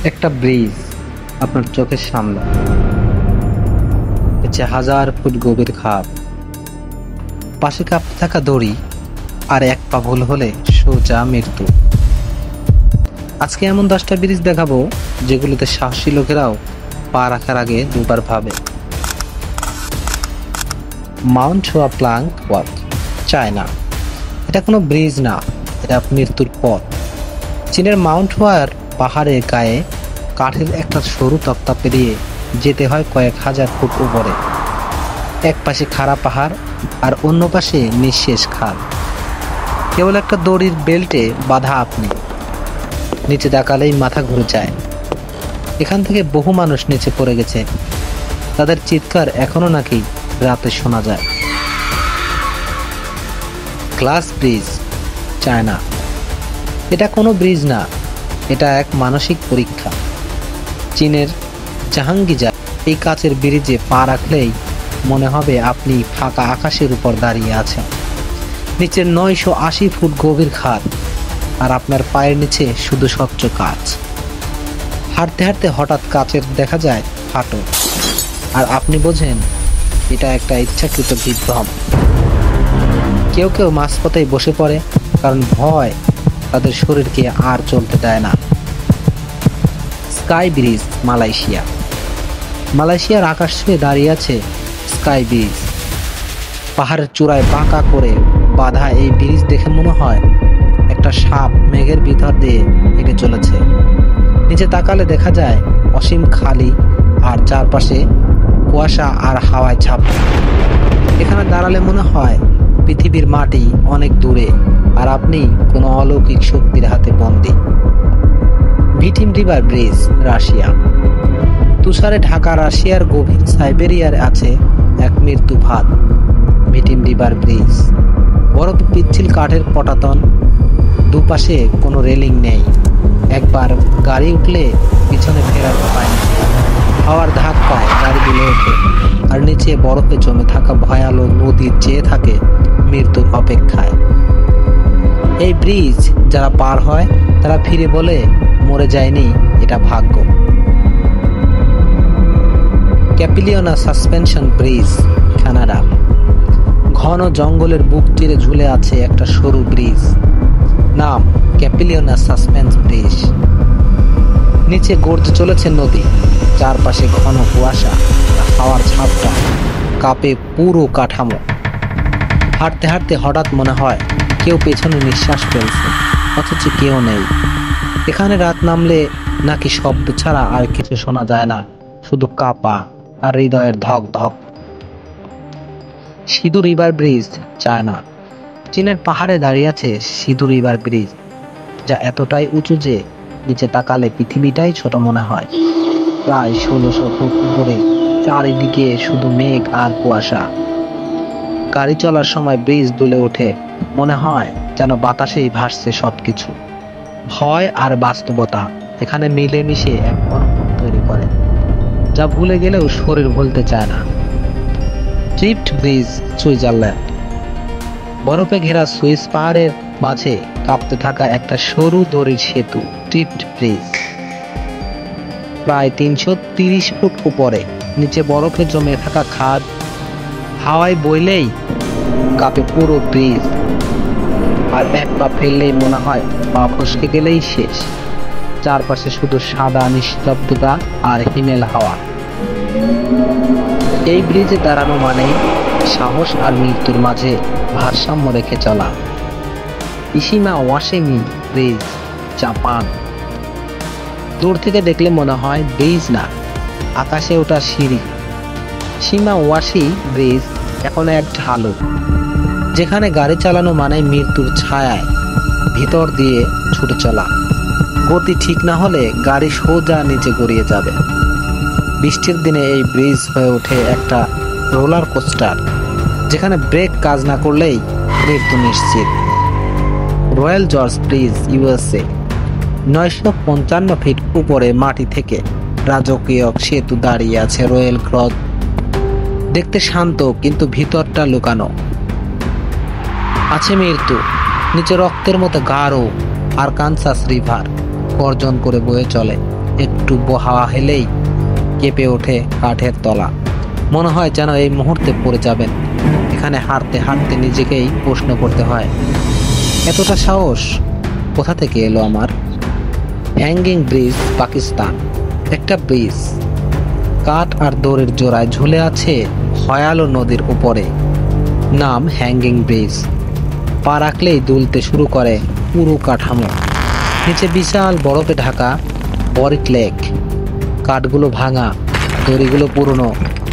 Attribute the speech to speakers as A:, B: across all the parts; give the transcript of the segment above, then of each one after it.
A: একটা ব্রিজ আপনার চোখের সামনে, হচ্ছে 1000 ফুট গভীর খাদ, পাশে কাঁপতে থাকা দড়ি, আর এক পা ভুল হলে সোজা মৃত্যু। আজকে এমন 10টা ব্রিজ দেখাবো যেগুলোতে সাহসী লোকেরাও পা রাখার আগে দুবার ভাবে। মাউন্ট হুয়া প্লাঙ্ক ওয়াক, চায়না। এটা কোনো ব্রিজ না, এটা মৃত্যুর পথ। চীনের মাউন্ট হুয়ার পাহাড়ের গায়ে কাঠের একটা সরু তক্তা পেরিয়ে যেতে হয় কয়েক হাজার ফুট উপরে। এক পাশে খাড়া পাহাড় আর অন্য পাশে নিঃশেষ খাল। কেবল একটা দড়ির বেল্টে বাঁধা আপনি। নিচে তাকালেই মাথা ঘুরে যায়। এখান থেকে বহু মানুষ নিচে পড়ে গেছে, তাদের চিৎকার এখনো নাকি রাতে শোনা যায়। Glass bridge, China. এটা কোনো ব্রিজ না, এটা এক মানসিক পরীক্ষা। চীনের জাহাঙ্গীজার এই কাচের ব্রিজে পা রাখলেই মনে হবে আপনি ফাঁকা আকাশের উপর দাঁড়িয়ে আছেন। নিচের 980 ফুট গভীর খাদ, আর আপনার পায়ের নিচে শুধু স্বচ্ছ কাচ। হাঁটতে হাঁটতে হঠাৎ কাচের দেখা যায় ফাটল, আর আপনি বোঝেন এটা একটা ইচ্ছাকৃত বিভ্রম। কেউ কেউ মাঝপথেই বসে পড়ে, কারণ ভয় তাদের শরীরকে আর চলতে দেয় না। Sky bridge, Malaysia. মালয়েশিয়ার আকাশ ছুঁয়ে দাঁড়িয়ে আছে স্কাই ব্রিজ। পাহাড়ের চূড়ায় বাঁকা করে বাঁধা এই ব্রিজ দেখে মনে হয় একটা সাপ মেঘের ভিতর দিয়ে হেঁটে চলেছে। নিচে তাকালে দেখা যায় অসীম খালি, আর চারপাশে কুয়াশা আর হাওয়ায় ঝাঁপ। এখানে দাঁড়ালে মনে হয় পৃথিবীর মাটি অনেক দূরে, আর আপনি কোনো অলৌকিক শক্তির হাতে বন্দী। ভিটিম রিভার ব্রিজ, রাশিয়া। তুষারে ঢাকা রাশিয়ার গভীর সাইবেরিয়ার আছে এক মৃত্যু ফাঁদ, ভিটিম রিভার ব্রিজ। বরফে পিচ্ছিল কাঠের পটাতন, দুপাশে কোনো রেলিং নেই। একবার গাড়ি উঠলে পিছনে ফেরার উপায় নেই। হাওয়ার ধাক্কায় গাড়ি দুলে ওঠে, আর নিচে বরফে জমে থাকা ভয়ালো নদী চেয়ে থাকে মৃত্যুর অপেক্ষায়। এই ব্রিজ যারা পার হয় তারা ফিরে বলে মরে যায়নি, এটা ভাগ্য। ক্যাপিলিওনা সাসপেনশন ব্রিজ, কানাডা। ঘন জঙ্গলের বুক চিরে ঝুলে আছে একটা সরু ব্রিজ, নাম ক্যাপিলিওনা সাসপেন্স ব্রিজ। নিচে গড়তে চলেছে নদী, চারপাশে ঘন কুয়াশা, হাওয়ার ঝাপটা কাঁপে পুরো কাঠামো। হাঁটতে হাঁটতে হঠাৎ মনে হয় কেউ পেছনে নিঃশ্বাস ফেলছে, অথচ কেউ নেই। এখানে রাত নামলে নাকি শব্দ ছাড়া আর কিছু শোনা যায় না, শুধু কাঁপা আর হৃদয়ের ধক ধক। Sidu river bridge, China. চীনের পাহাড়ে দাঁড়িয়ে আছে সিধু রিভার ব্রিজ, যা এতটাই উঁচু যে নিচে তাকালে পৃথিবীটাই ছোট মনে হয়। প্রায় 1600 ফুট উপরে, চারিদিকে শুধু মেঘ আর কুয়াশা। গাড়ি চলার সময় ব্রিজ দুলে ওঠে, মনে হয় যেন বাতাসেই ভাসছে সবকিছু। ভয় আর বাস্তবতা এখানে মিলেমিশে এক অনুভব তৈরি করে, যা ভুলে গেলেও শরীর ভুলতে চায় না। ট্রিপ্ট ব্রিজ, সুইজারল্যান্ড। বরফে ঘেরা সুইস পাহাড়ের মাঝে কাঁপতে থাকা একটা সরু দড়ির সেতু, ট্রিপ্ট ব্রিজ। প্রায় 330 ফুট উপরে, নিচে বরফে জমে থাকা খাদ, হাওয়ায় বইলেই কাঁপে পুরো ব্রিজ। আর এক পা ফেললেই মনে হয় পা ফসকে গেলেই শেষ। চারপাশে শুধু সাদা নিস্তব্ধতা আর হিমেল হাওয়া। এই ব্রিজে দাঁড়ানো মানে সাহস আর মৃত্যুর মাঝে ভারসাম্য রেখে চলা। ইশিমা ওয়াসেমি ব্রিজ, জাপান। দূর থেকে দেখলে মনে হয় ব্রিজ না, আকাশে ওঠা সিঁড়ি। সীমা ওয়াশি ব্রিজ এখন এক ঢালু, যেখানে গাড়ি চালানো মানে মৃত্যুর ছায়ায় ভিতর দিয়ে ছুটে চলা। গতি ঠিক না হলে গাড়ি সোজা নিচে গড়িয়ে যাবে। বৃষ্টির দিনে এই ব্রিজ হয়ে ওঠে একটা রোলার কোস্টার, যেখানে ব্রেক কাজ না করলেই মৃত্যু নিশ্চিত। Royal Gorge Bridge, USA. 955 feet উপরে মাটি থেকে রাজকীয় সেতু দাঁড়িয়ে আছে রয়্যাল ক্রস। দেখতে শান্ত, কিন্তু ভিতরটা লুকানো আছে মৃত্যু। নিচে রক্তের মতো গাঢ়, আর কানসাস রিভার গর্জন করে বয়ে চলে। একটু হাওয়া হেলেই কেঁপে ওঠে কাঠের তলা। মনে হয় যেন এই মুহূর্তে পড়ে যাবেন। এখানে হাঁটতে হাঁটতে নিজেকেই প্রশ্ন করতে হয়, এতটা সাহস কোথা থেকে এলো আমার? Hanging bridge, Pakistan. একটা ব্রিজ কাঠ আর দড়ির জোড়ায় ঝুলে আছে ভয়ালো নদীর উপরে। নাম হ্যাঙ্গিং ব্রিজ। পা রাখলেই দুলতে শুরু করে পুরো কাঠামো। নিচে বিশাল বরফে ঢাকা বরিক লেক। কাঠগুলো ভাঙা, দড়িগুলো পুরনো,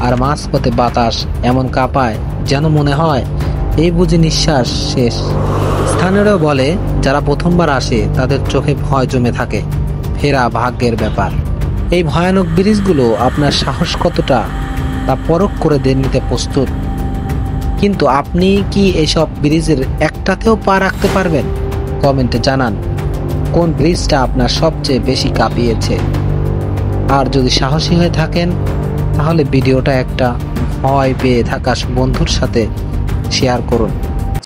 A: আর মাঝপথে বাতাস এমন কাঁপায় যেন মনে হয় এই বুঝি নিঃশ্বাস শেষ। স্থানীয়রা বলে যারা প্রথমবার আসে তাদের চোখে ভয় জমে থাকে, ফেরা ভাগ্যের ব্যাপার। এই ভয়ানক ব্রিজগুলো আপনার সাহস কতটা তা পরখ করে নিতে প্রস্তুত। কিন্তু আপনি কি এসব ব্রিজের একটাতেও পা রাখতে পারবেন? কমেন্টে জানান কোন ব্রিজটা আপনার সবচেয়ে বেশি কাঁপিয়েছে। আর যদি সাহসী হয়ে থাকেন তাহলে ভিডিওটা একটা ভয় পেয়ে থাকা বন্ধুর সাথে শেয়ার করুন।